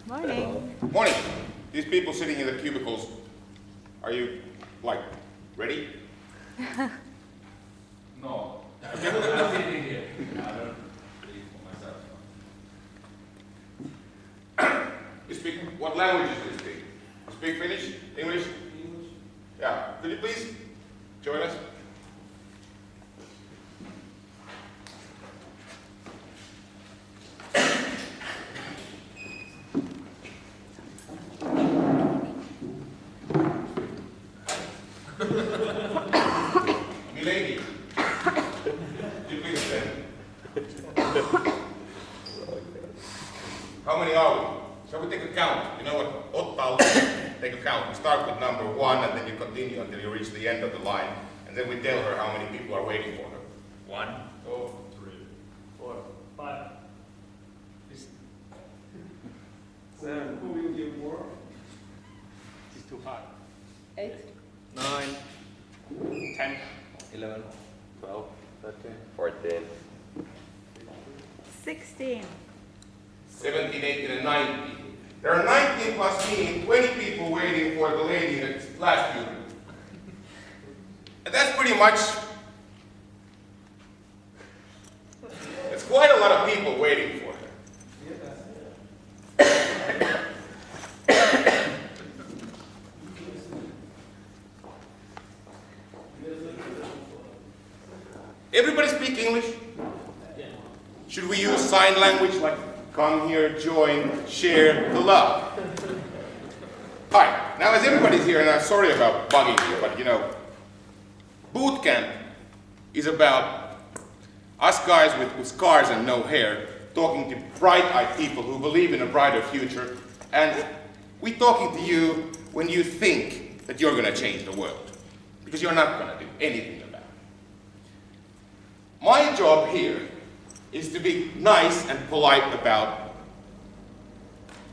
Morning. Morning. These people sitting in the cubicles, are you, like, ready? No. I'm sitting here. I don't speak for myself. You speak, what languages do you speak? You speak Finnish? English? English? Yeah. Could you please join us? Milady, could you please stand? How many are we? Shall we take a count? You know what? Ottaa, take a count. We start with number 1 and then you continue until you reach the end of the line. And then we tell her how many people are waiting for her. 1, 2, 3, 4, 5. 6, 7. Who will give more? It's too hard. 8. 9, 10, 11, 12, 13, 14. 16. 17, 18, and 19. There are 19 plus me and 20 people waiting for the lady in the last unit. And that's pretty much, it's quite a lot of people waiting for her. Everybody speak English? Should we use sign language like come here, join, share the love? Hi, now as everybody's here, and I'm sorry about bugging you, but you know, boot camp is about us guys with scars and no hair talking to bright-eyed people who believe in a brighter future, and we're talking to you when you think that you're going to change the world, because you're not going to do anything about it. My job here is to be nice and polite about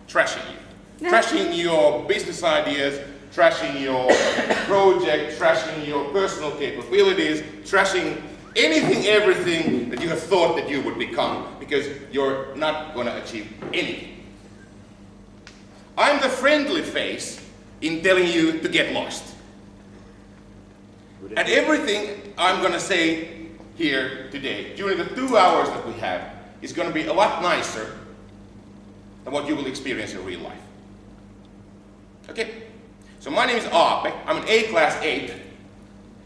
trashing you. Trashing your business ideas, trashing your project, trashing your personal capabilities, trashing anything, everything that you have thought that you would become, because you're not going to achieve anything. I'm the friendly face in telling you to get lost. And everything I'm going to say here today, during the 2 hours that we have, is going to be a lot nicer than what you will experience in real life. Okay? So my name is Aape. I'm an A class ape.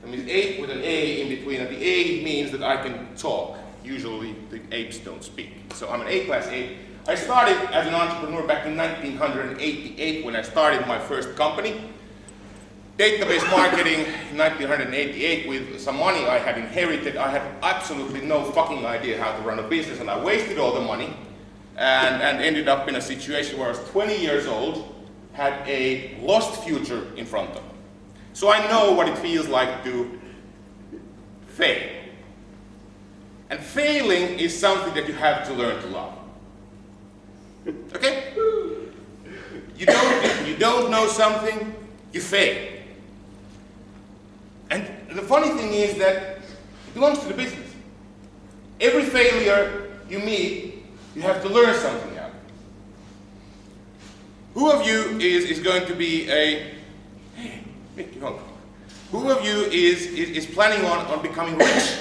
That means ape with an A in between, and the A means that I can talk. Usually the apes don't speak. So I'm an A class ape. I started as an entrepreneur back in 1988 when I started my first company. Database marketing in 1988 with some money I had inherited. I had absolutely no fucking idea how to run a business, and I wasted all the money and ended up in a situation where I was 20 years old, had a lost future in front of me. So I know what it feels like to fail. And failing is something that you have to learn to love. Okay? You don't know something, you fail. And the funny thing is that it belongs to the business. Every failure you meet, you have to learn something out of it. Who of you is going to be a, hey, Mickey, hold on. Who of you is planning on becoming rich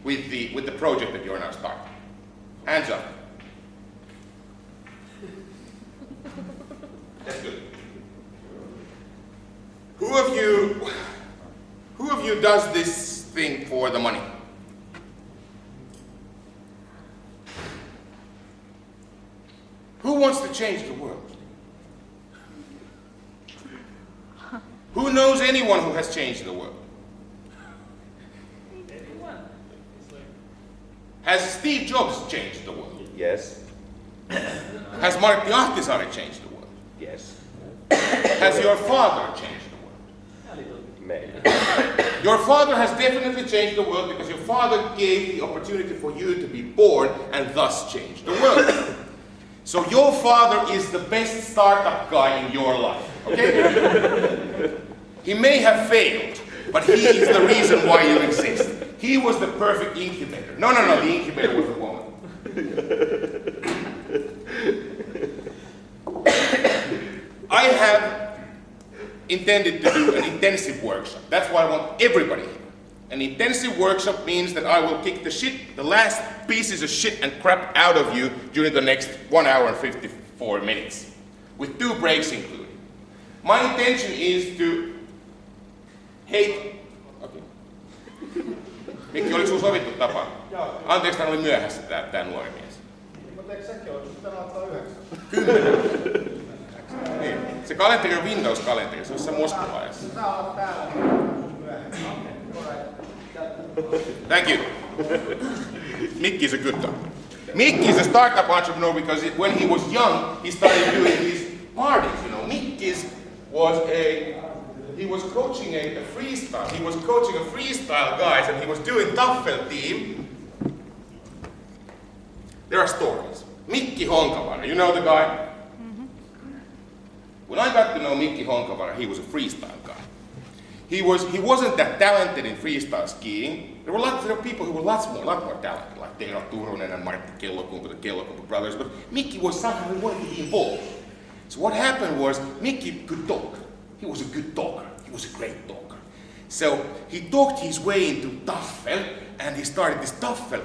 with the project that you're now starting? Hands up. That's good. Who of you does this thing for the money? Who wants to change the world? Who knows anyone who has changed the world? Has Steve Jobs changed the world? Yes. Has Martti Ahtisaari changed the world? Yes. Has your father changed the world? Maybe. Your father has definitely changed the world because your father gave the opportunity for you to be born and thus change the world. So your father is the best startup guy in your life, okay? He may have failed, but he is the reason why you exist. He was the perfect incubator. No, the incubator was a woman. have intended to do an intensive workshop. That's why I want everybody here. An intensive workshop means that I will kick the last pieces of shit and crap out of you during the next 1 hour and 54 minutes, with 2 breaks included. My intention is to hate... Okay. Mikki, oliko sulla sovittu tapa? Anteeksi, tää oli myöhässä tää nuori mies. Mutta eikö sekin ole, että aloittaa 9? 10. Niin. Se kalenteri on Windows-kalenteri, se on se moskalaajassa. Sä oot täällä myöhemmin. Thank you. Mickey is a good dog. Mickey is a startup entrepreneur because when he was young, he started doing these parties. You know, Mickey was coaching a freestyle. He was coaching a freestyle guys, and he was doing Taffel team. There are stories. Mikki Honkavara, you know the guy? Mm-hmm. When I got to know Mikki Honkavara, he was a freestyle guy. He wasn't that talented in freestyle skiing. There were people who were lot more talented, like Teino Turunen and Martti Kellokumpu, the Kellokumpu brothers, but Mikki was somehow, he wanted to be involved. So what happened was, Mikki could talk. He was a good talker. He was a great talker. So he talked his way into Taffel, and he started this Taffel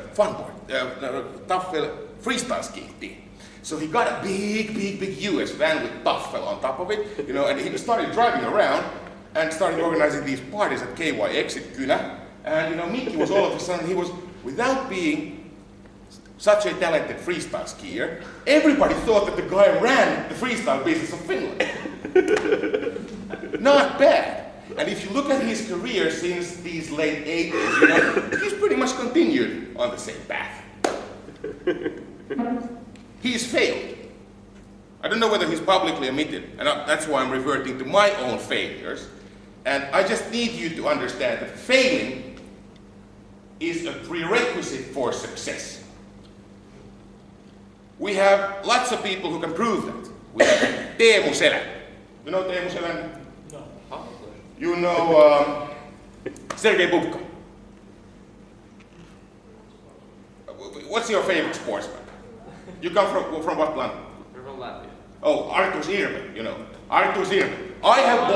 Taffel freestyle skiing team. So he got a big US van with Taffel on top of it, you know, and he started driving around and started organizing these parties at KY Exit Kynä. And you know, Mikki was all of a sudden, he was, without being such a talented freestyle skier, everybody thought that the guy ran the freestyle business of Finland. Not bad. And if you look at his career since these late 80s, you know, he's pretty much continued on the same path. He's failed. I don't know whether he's publicly admitted, and that's why I'm reverting to my own failures. And I just need you to understand that failing is a prerequisite for success. We have lots of people who can prove that. We have Teemu Selän. You know Teemu Selän? No. You know Sergei Bubka. What's your favorite sportsman? You come from what land? We're from Latvia. Oh, Arturs Irbe, you know. Arturs Irbe. I have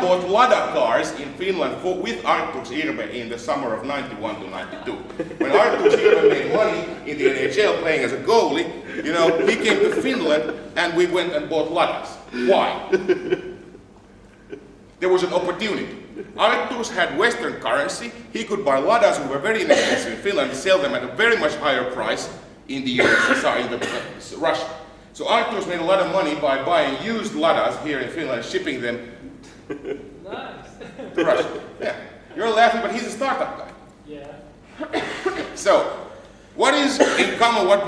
bought Lada cars in Finland with Arturs Irbe in the summer of 91 to 92. When Arturs Irbe made money in the NHL playing as a goalie, you know, he came to Finland and we went and bought Ladas. Why? There was an opportunity. Arturs had Western currency. He could buy Ladas who were very inexpensive in Finland and sell them at a very much higher price in the USSR, in Russia. So Aaltoes made a lot of money by buying used Ladas here in Finland and shipping them to Russia. Yeah, you're laughing, but he's a startup guy. Yeah. So, what is in common? What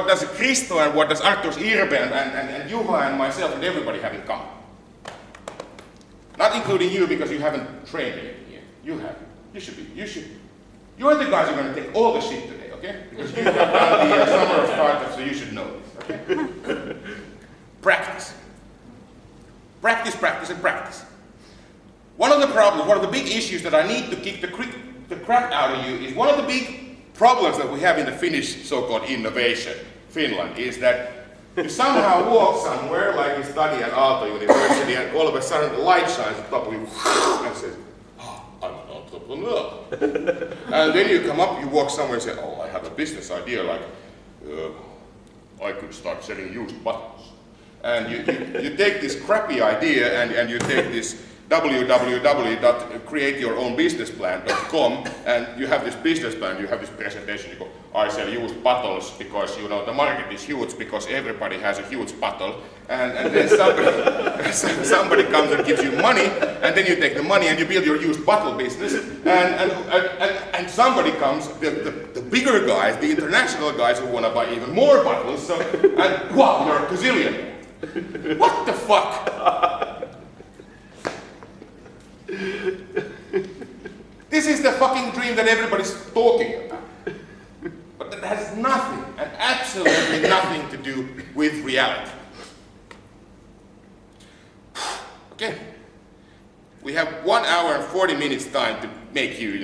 does Kristo and what does Arturs Irbe and Juha and myself and everybody have in common? Not including you because you haven't trained anything here. You have. You should. You're the guys who are going to take all the shit today, okay? Because you have done the summer of startups, so you should know this, okay? Practice. Practice, and practice. One of the big issues that I need to kick the crap out of you is one of the big problems that we have in the Finnish so-called innovation, Finland, is that you somehow walk somewhere, like you study at Aalto University, and all of a sudden the light shines on top of you and says, oh, I'm an entrepreneur. And then you come up, you walk somewhere and say, oh, I have a business idea, like I could start selling used buttons. And you take this crappy idea and you take this www.createyourownbusinessplan.com and you have this business plan, you have this presentation, you go, I sell used bottles because, you know, the market is huge because everybody has a huge bottle, and then somebody comes and gives you money, and then you take the money and you build your used bottle business, and somebody comes, the bigger guys, the international guys who want to buy even more bottles, so, and wow, you're a gazillionaire. What the fuck? This is the fucking dream that everybody's talking about. But that has nothing, and absolutely nothing to do with reality. Okay? We have 1 hour and 40 minutes time to make you,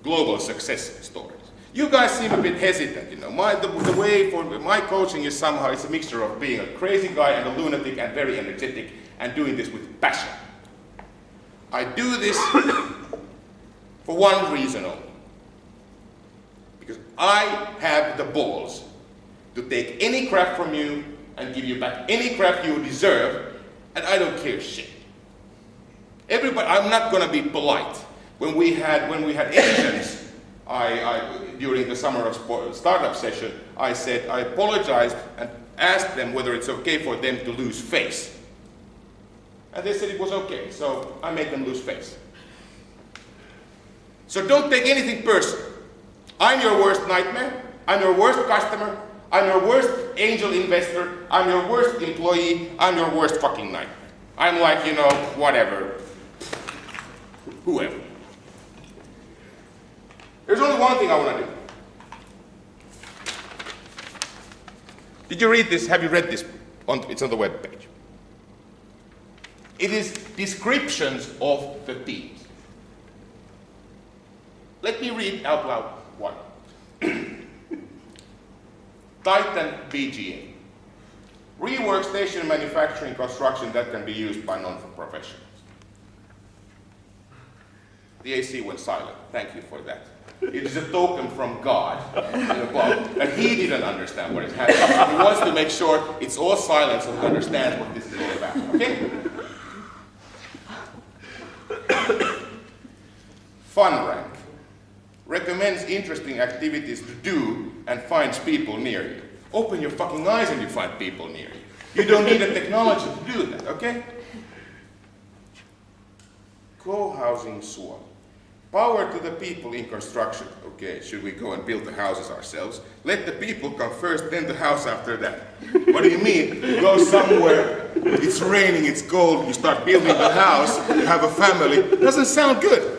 global success stories. You guys seem a bit hesitant, you know. The way for my coaching is somehow it's a mixture of being a crazy guy and a lunatic and very energetic and doing this with passion. I do this for one reason only. Because I have the balls to take any crap from you and give you back any crap you deserve, and I don't care shit. Everybody, I'm not gonna be polite. When we had Asians, during the summer of startup session, I said I apologized and asked them whether it's okay for them to lose face. And they said it was okay, so I made them lose face. So don't take anything personal. I'm your worst nightmare, I'm your worst customer, I'm your worst angel investor, I'm your worst employee, I'm your worst fucking nightmare. I'm like, you know, whatever, whoever. There's only one thing I want to do. Did you read this? Have you read this? It's on the webpage. It is descriptions of the teams. Let me read out loud one. Titan BGA. Reworkstation manufacturing construction that can be used by non-professionals. The AC went silent. Thank you for that. It is a token from God that he didn't understand what is happening. He wants to make sure it's all silent so he understands what this is all about. Okay? Fun Rank recommends interesting activities to do and finds people near you. Open your fucking eyes and you find people near you. You don't need a technology to do that, okay? Co-housing Suomi. Power to the people in construction. Okay, should we go and build the houses ourselves? Let the people come first, then the house after that. What do you mean? You go somewhere, it's raining, it's cold, you start building the house, you have a family. It doesn't sound good.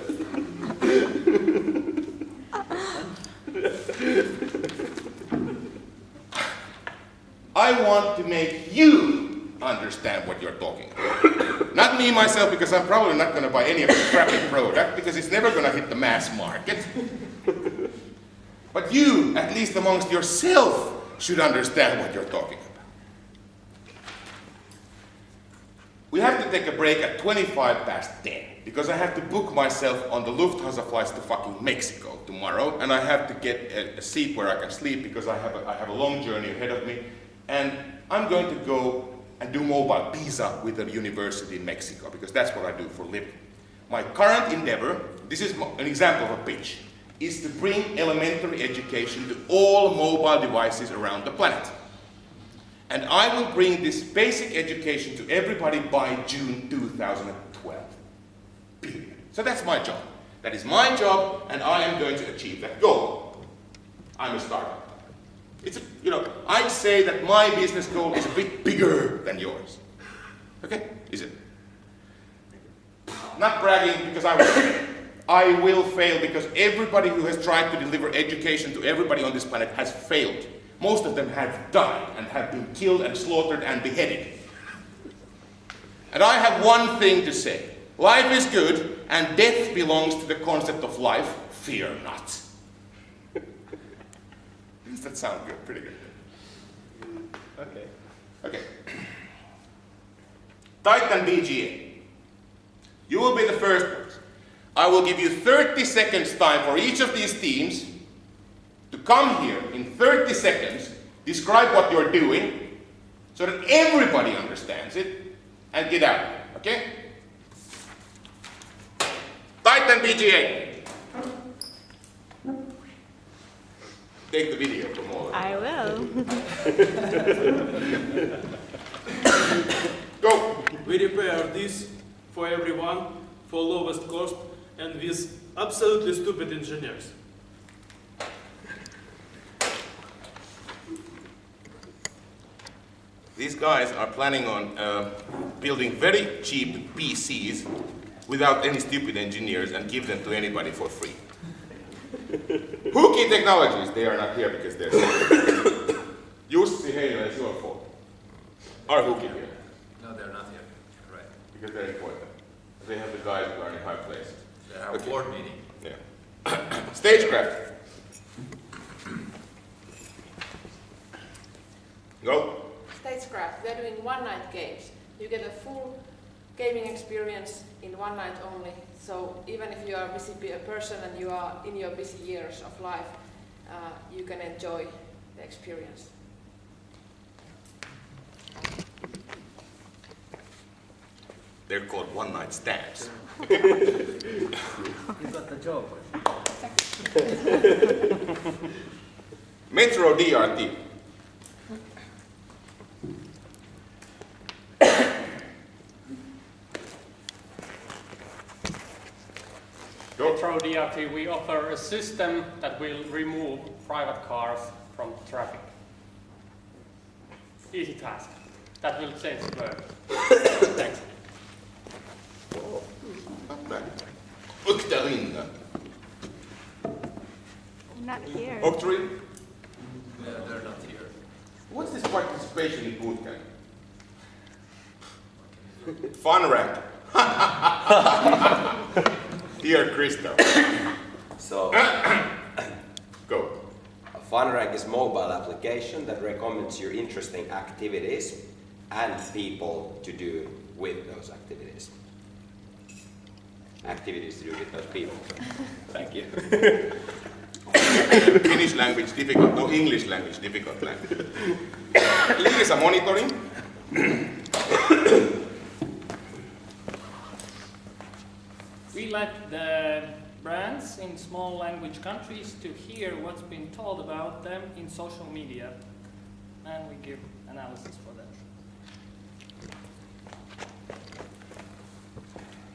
I want to make you understand what you're talking about. Not me, myself, because I'm probably not going to buy any of the crappy product, because it's never going to hit the mass market. But you, at least amongst yourself, should understand what you're talking about. We have to take a break at 10:25, because I have to book myself on the Lufthansa flights to fucking Mexico tomorrow, and I have to get a seat where I can sleep, because I have a long journey ahead of me, and I'm going to go and do mobile visa with a university in Mexico, because that's what I do for a living. My current endeavor, this is an example of a pitch, is to bring elementary education to all mobile devices around the planet. And I will bring this basic education to everybody by June 2012. Period. So that's my job. That is my job, and I am going to achieve that goal. I'm a startup. I'd say that my business goal is a bit bigger than yours. Okay? Is it? Not bragging because I will fail. I will fail because everybody who has tried to deliver education to everybody on this planet has failed. Most of them have died and have been killed and slaughtered and beheaded. And I have one thing to say. Life is good and death belongs to the concept of life. Fear not. Does that sound good? Pretty good. Okay. Titan BGA. You will be the first person. I will give you 30 seconds time for each of these teams to come here in 30 seconds, describe what you're doing, so that everybody understands it, and get out. Okay? Titan BGA. Take the video from all of them. I will. Go! We repair this for everyone for lowest cost and with absolutely stupid engineers. These guys are planning on building very cheap PCs without any stupid engineers and give them to anybody for free. Hooky Technologies, they are not here because they're sick. Jussi Heino, it's your fault. Are Hooky here? No, they're not here. Right. Because they're important. They have the guys who are in high places. They have Okay. a board meeting. Yeah. Stagecraft. Go. Stagecraft, they're doing one-night games. You get a full gaming experience in one night only. So even if you are a busy person and you are in your busy years of life, you can enjoy the experience. They're called one-night stands. You got the job. Metro DRT. Metro DRT, we offer a system that will remove private cars from traffic. Easy task. That will change the world. Thanks. Uktarinna. Not here. Octree. They're not here. What's this participation in bootcamp? Fun rank. Dear Christo. So, Go. a fun rank is a mobile application that recommends you interesting activities and people to do with those activities. Activities to do with those people. Thank you. Finnish language difficult, no English language difficult language. Lisa monitoring. We let the brands in small language countries to hear what's been told about them in social media, and we give analysis for them.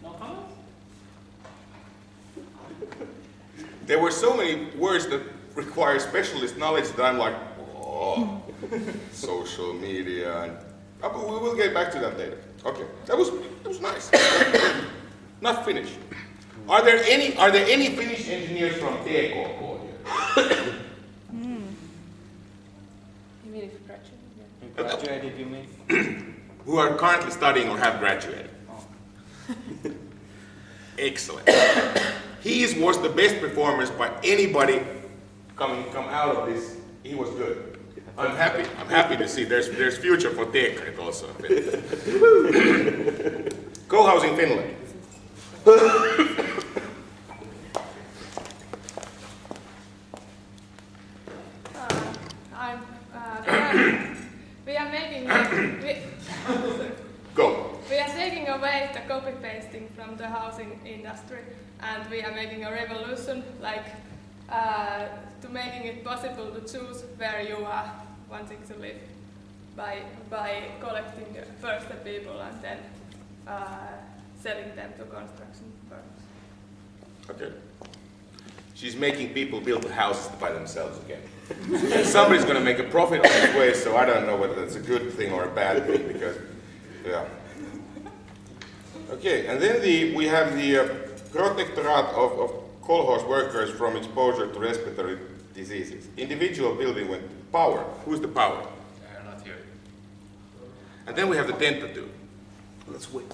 No comments? There were so many words that require specialist knowledge that I'm like, oh, social media. And, but we will get back to that later. Okay, that was nice. Not Finnish. Are there any Finnish engineers from TK here? You mean if you graduate? You graduated, you mean? Who are currently studying or have graduated? Excellent. He was the best performance by anybody come out of this. He was good. I'm happy to see there's future for TK also. Co-housing Finland. Go. We are taking away the copy pasting from the housing industry, and we are making a revolution, like to making it possible to choose where you are wanting to live by collecting first the people and then selling them to construction firms. Okay. She's making people build the houses by themselves again. And somebody's going to make a profit on this way, so I don't know whether that's a good thing or a bad thing, because, yeah. Okay, and then we have the Protectorate of Kolkhoz workers from exposure to respiratory diseases. Individual building with power. Who's the power? They're not here. And then we have the tentative. Let's wait.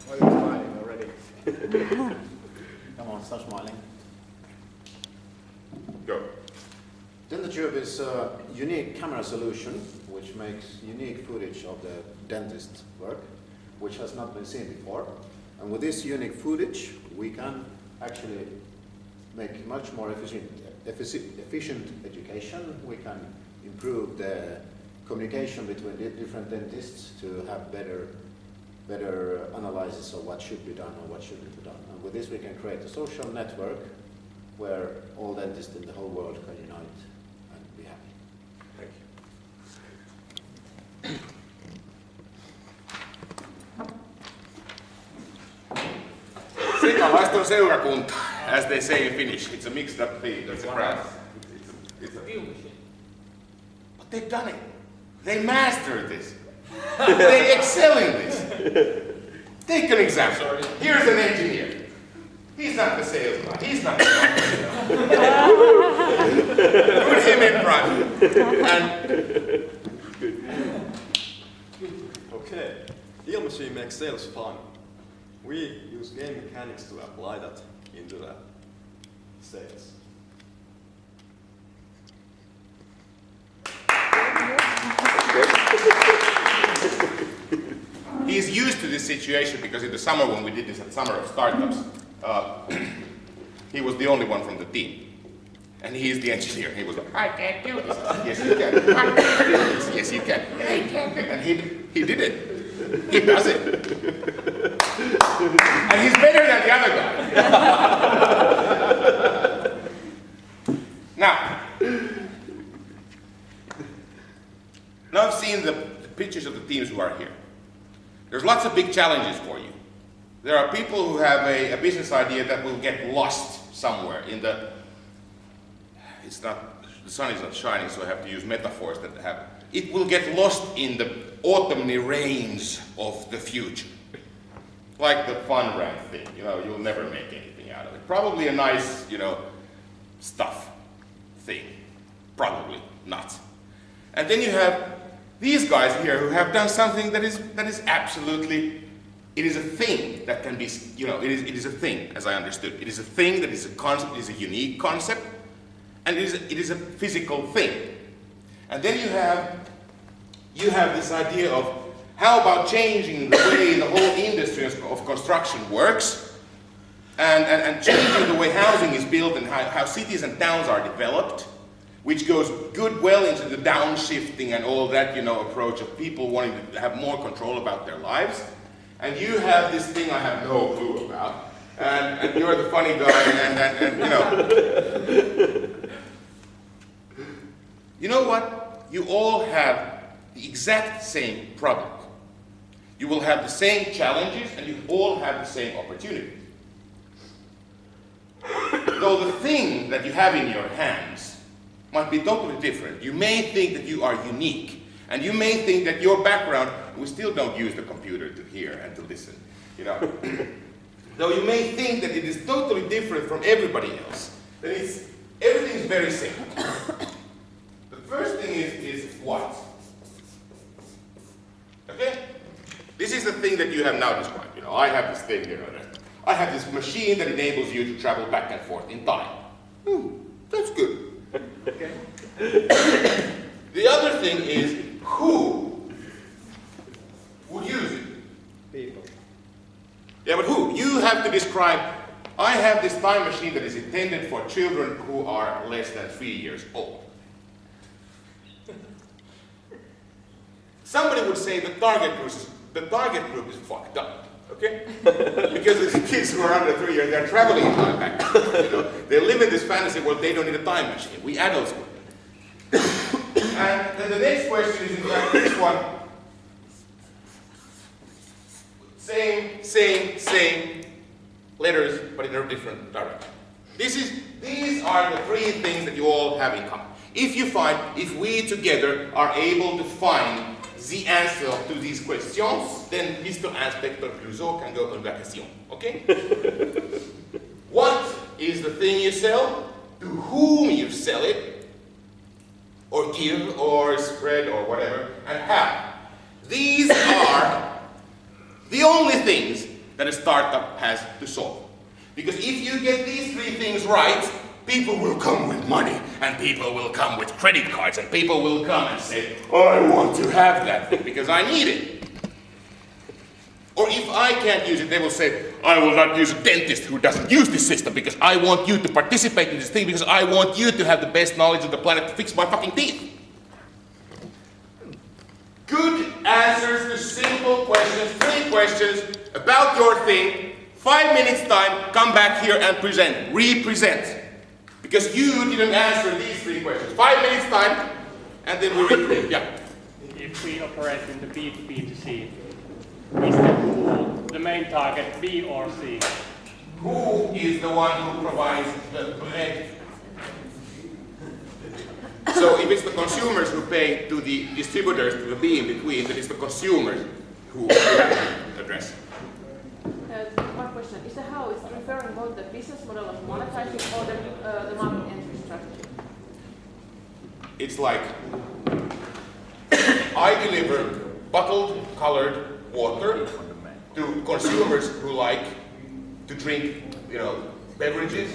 Why are you smiling already? Come on, start smiling. Go. Tentative is a unique camera solution which makes unique footage of the dentist's work, which has not been seen before. And with this unique footage, we can actually make much more efficient education. We can improve the communication between the different dentists to have better analysis of what should be done and what shouldn't be done. And with this, we can create a social network where all dentists in the whole world can unite and be happy. Thank you. Sekalaisten seurakunta, as they say in Finnish. It's a mixed up thing. It's a crowd. But they've done it. They mastered this. They excel in this. Take an example. Here's an engineer. He's not the sales guy. He's not the Put him in front. And Okay, Deal Machine makes sales fun. We use game mechanics to apply that into the sales. this situation because in the summer when we did this at Summer of Startups, he was the only one from the team. And he is the engineer. He was like, I can't do this. Yes, you can. I can't do this. Yes, you can. I can't do it. And he did it. He does it. And he's better than the other guy. Now I've seen the pictures of the teams who are here. There's lots of big challenges for you. There are people who have a business idea that will get lost somewhere in the, the sun is not shining, so I have to use metaphors that have, it will get lost in the autumny rains of the future. Like the fun rank thing, you'll never make anything out of it. Probably a nice, stuff thing. Probably not. And then you have these guys here who have done something that is absolutely, it is a thing that can be, it is a thing, as I understood. It is a thing that is a concept, it is a unique concept, and it is a physical thing. And then you have this idea of how about changing the way the whole industry of construction works, and changing the way housing is built and how cities and towns are developed, which goes well into the downshifting and all that, approach of people wanting to have more control about their lives. And you have this thing I have no clue about, and you're the funny guy, and you know what? You all have the exact same problem. You will have the same challenges, and you all have the same opportunities. Though the thing that you have in your hands might be totally different. You may think that you are unique, and you may think that your background, we still don't use the computer to hear and to listen, Though you may think that it is totally different from everybody else, that everything is very simple. The first thing is what? Okay? This is the thing that you have now described. I have this thing here. I have this machine that enables you to travel back and forth in time. That's good. Okay. The other thing is who would use it? People. Yeah, but who? You have to describe, I have this time machine that is intended for children who are less than 3 years old. Somebody would say the target group is fucked up, okay? Because the kids who are under 3 years, they're traveling in time back. They live in this fantasy world, they don't need a time machine. We adults would. And then the next question is in fact this one. Same letters, but in a different direction. These are the three things that you all have in common. If we together are able to find the answer to these questions, then Mr. Inspector Clouseau can go on vacation, okay? What is the thing you sell? To whom you sell it? Or give, or spread, or whatever, and how? These are the only things that a startup has to solve. Because if you get these three things right, people will come with money, and people will come with credit cards, and people will come and say, I want to have that thing because I need it. Or if I can't use it, they will say, I will not use a dentist who doesn't use this system because I want you to participate in this thing because I want you to have the best knowledge of the planet to fix my fucking teeth. Good answers to simple questions, 3 questions about your thing, 5 minutes time, come back here and present, represent. Because you didn't answer these 3 questions. 5 minutes time, and then we represent, yeah. If we operate in the B2B2C, is the who the main target, B or C? Who is the one who provides the bread? So if it's the consumers who pay to the distributors, to the B in between, then it's the consumers who address. One question, is the how is referring both the business model of monetizing or the market entry strategy? It's like, I deliver bottled colored water to consumers who like to drink, beverages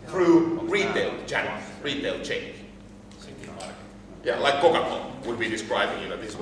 through retail channels, retail chains. Yeah, like Coca-Cola would be describing, this.